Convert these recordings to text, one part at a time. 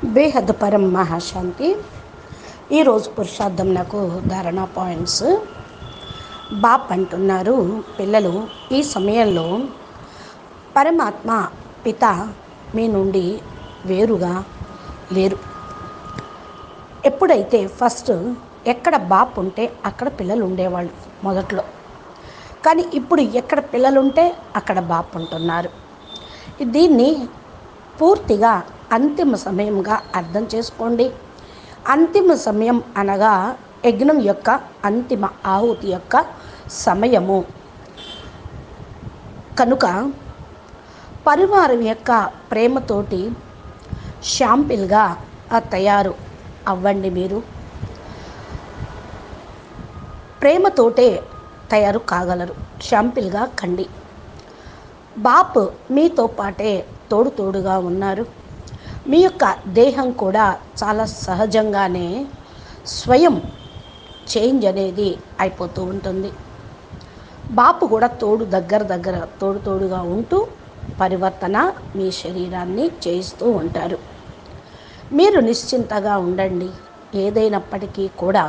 బేహద్ పరం మహాశాంతి. ఈరోజు పురుషార్థం నాకు ధారణ పాయింట్స్. బాప్ అంటున్నారు, పిల్లలు ఈ సమయంలో పరమాత్మ పిత మీ నుండి వేరుగా లేరు. ఎప్పుడైతే ఫస్ట్ ఎక్కడ బాప్ ఉంటే అక్కడ పిల్లలు ఉండేవాళ్ళు మొదట్లో, కానీ ఇప్పుడు ఎక్కడ పిల్లలు ఉంటే అక్కడ బాప్ ఉంటున్నారు. దీన్ని పూర్తిగా అంతిమ సమయంగా అర్థం చేసుకోండి. అంతిమ సమయం అనగా యజ్ఞం యొక్క అంతిమ ఆహుతి యొక్క సమయము కనుక పరివారం యొక్క ప్రేమతోటి షాంపిల్గా తయారు అవ్వండి. మీరు ప్రేమతోటే తయారు కాగలరు. షాంపిల్గా కండి. బాప్ మీతో పాటే తోడుగా ఉన్నారు. మీ యొక్క దేహం కూడా చాలా సహజంగానే స్వయం చేంజ్ అనేది అయిపోతూ ఉంటుంది. బాపు కూడా దగ్గర తోడుగా ఉంటూ పరివర్తన మీ శరీరాన్ని చేయిస్తూ ఉంటారు. మీరు నిశ్చింతగా ఉండండి. ఏదైనప్పటికీ కూడా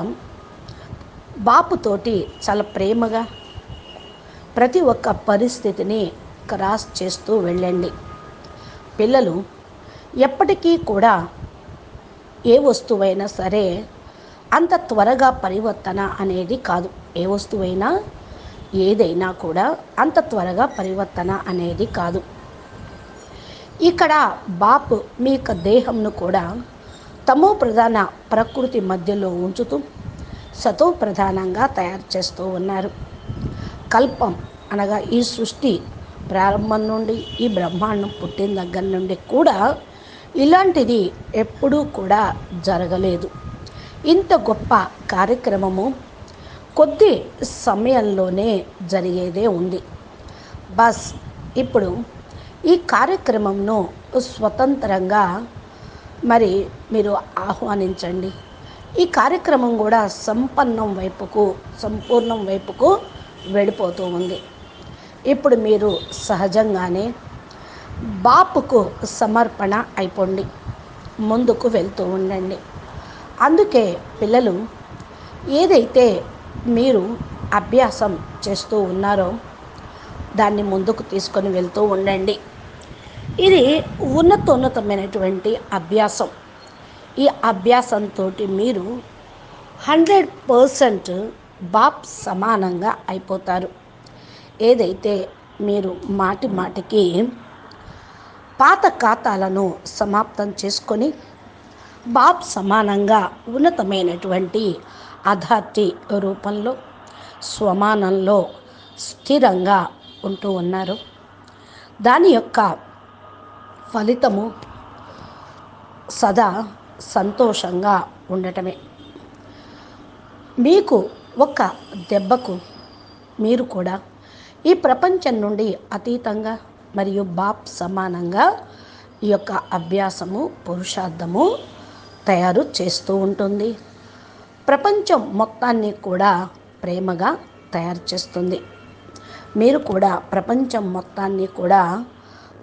బాపుతోటి చాలా ప్రేమగా ప్రతి ఒక్క పరిస్థితిని క్రాస్ చేస్తూ వెళ్ళండి. పిల్లలు ఎప్పటికీ కూడా ఏ వస్తువైనా సరే అంత త్వరగా పరివర్తన అనేది కాదు. ఏ వస్తువైనా ఏదైనా కూడా అంత త్వరగా పరివర్తన అనేది కాదు. ఇక్కడ బాప్ మీ యొక్క దేహంను కూడా తమో ప్రధాన ప్రకృతి మధ్యలో ఉంచుతూ సతో ప్రధానంగా తయారు చేస్తూ ఉన్నారు. కల్పం అనగా ఈ సృష్టి ప్రారంభం నుండి ఈ బ్రహ్మాండం పుట్టిన దగ్గర నుండి కూడా ఇలాంటిది ఎప్పుడూ కూడా జరగలేదు. ఇంత గొప్ప కార్యక్రమము కొద్ది సమయంలోనే జరిగేదే ఉంది. బస్ ఇప్పుడు ఈ కార్యక్రమంను స్వతంత్రంగా మీరు ఆహ్వానించండి. ఈ కార్యక్రమం కూడా సంపూర్ణం వైపుకు వెళ్ళిపోతూ ఉంది. ఇప్పుడు మీరు సహజంగానే బాపుకు సమర్పణ అయిపోండి, ముందుకు వెళ్తూ ఉండండి. అందుకే పిల్లలు ఏదైతే మీరు అభ్యాసం చేస్తూ ఉన్నారో దాన్ని ముందుకు తీసుకొని వెళ్తూ ఉండండి. ఇది ఉన్నతమైనటువంటి అభ్యాసం. ఈ అభ్యాసంతో మీరు 100% బాప్ సమానంగా అయిపోతారు. ఏదైతే మీరు మాటికి పాత ఖాతాలను సమాప్తం చేసుకొని బాప్ సమానంగా ఉన్నతమైనటువంటి అథారిటీ రూపంలో స్వమానంలో స్థిరంగా ఉంటూ ఉన్నారు. దాని యొక్క ఫలితము సదా సంతోషంగా ఉండటమే. మీకు ఒక దెబ్బకు మీరు కూడా ఈ ప్రపంచం నుండి అతీతంగా మరియు బాప్ సమానంగా ఈ యొక్క అభ్యాసము పురుషార్థము తయారు చేస్తూ ఉంటుంది. ప్రపంచం మొత్తాన్ని కూడా ప్రేమగా తయారు చేస్తుంది. మీరు కూడా ప్రపంచం మొత్తాన్ని కూడా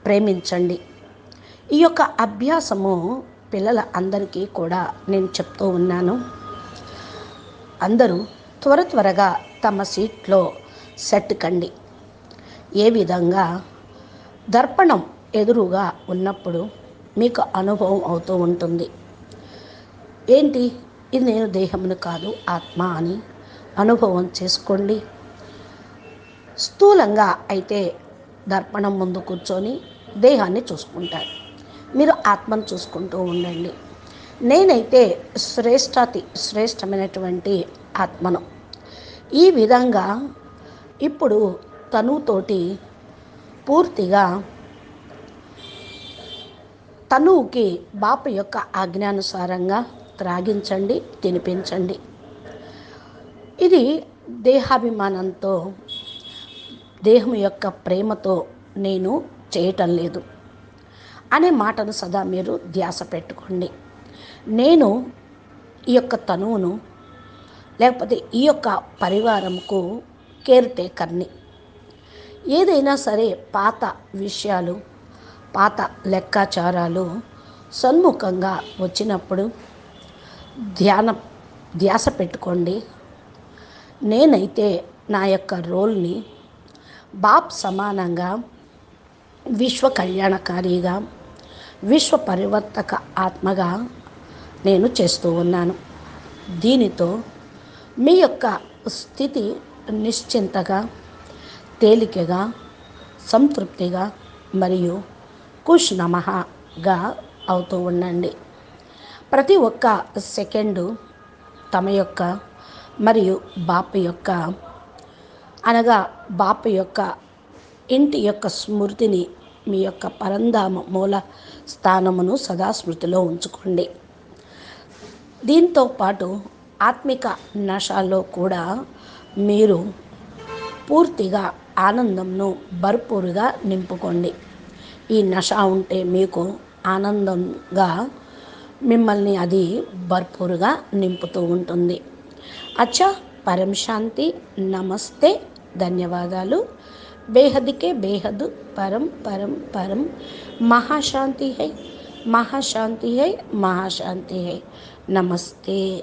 ప్రేమించండి. ఈ యొక్క అభ్యాసము పిల్లల అందరికీ కూడా నేను చెప్తూ ఉన్నాను. అందరూ త్వరగా తమ సీట్లో సెట్ కండి. ఏ విధంగా దర్పణం ఎదురుగా ఉన్నప్పుడు మీకు అనుభవం అవుతూ ఉంటుంది. ఏంటి ఇది, నేను దేహమును కాదు ఆత్మ అని అనుభవం చేసుకోండి. స్థూలంగా అయితే దర్పణం ముందు కూర్చొని దేహాన్ని చూసుకుంటారు. మీరు ఆత్మను చూసుకుంటూ ఉండండి. నేనైతే శ్రేష్టమైనటువంటి ఆత్మను. ఈ విధంగా ఇప్పుడు తనువుతోటి పూర్తిగా తనువుకి బాపు యొక్క ఆజ్ఞానుసారంగా త్రాగించండి, తినిపించండి. ఇది దేహాభిమానంతో, దేహం యొక్క ప్రేమతో నేను చేయటం లేదు అనే మాటను సదా మీరు ధ్యాస పెట్టుకోండి. నేను ఈ యొక్క తనువును లేకపోతే ఈ యొక్క పరివారంకు కేర్ టేకర్ని. ఏదైనా సరే పాత విషయాలు, పాత లెక్కాచారాలు సన్ముఖంగా వచ్చినప్పుడు ధ్యాస పెట్టుకోండి. నేనైతే నా యొక్క రోల్ని బాప్ సమానంగా, విశ్వ కళ్యాణకారిగా, విశ్వ పరివర్తక ఆత్మగా నేను చేస్తూ ఉన్నాను. దీనితో మీ యొక్క స్థితి నిశ్చింతగా, తేలికగా, సంతృప్తిగా మరియు ఖుష్ నమహగా అవుతూ ఉండండి. ప్రతి ఒక్క సెకండు తమ యొక్క మరియు బాపు యొక్క అనగా బాపు యొక్క ఇంటి యొక్క స్మృతిని, మీ యొక్క పరంధామ మూల స్థానమును సదా స్మృతిలో ఉంచుకోండి. దీంతో పాటు ఆత్మిక నశాలో కూడా మీరు పూర్తిగా ఆనందంను భర్పూరుగా నింపుకోండి. ఈ నశ ఉంటే మీకు ఆనందంగా మిమ్మల్ని అది భర్పూరుగా నింపుతూ ఉంటుంది. అచ్చా, పరం శాంతి, నమస్తే, ధన్యవాదాలు. బేహద్కే బేహద్, పరం పరం పరం, మహాశాంతి హై, మహాశాంతి హై, మహాశాంతి హై. నమస్తే.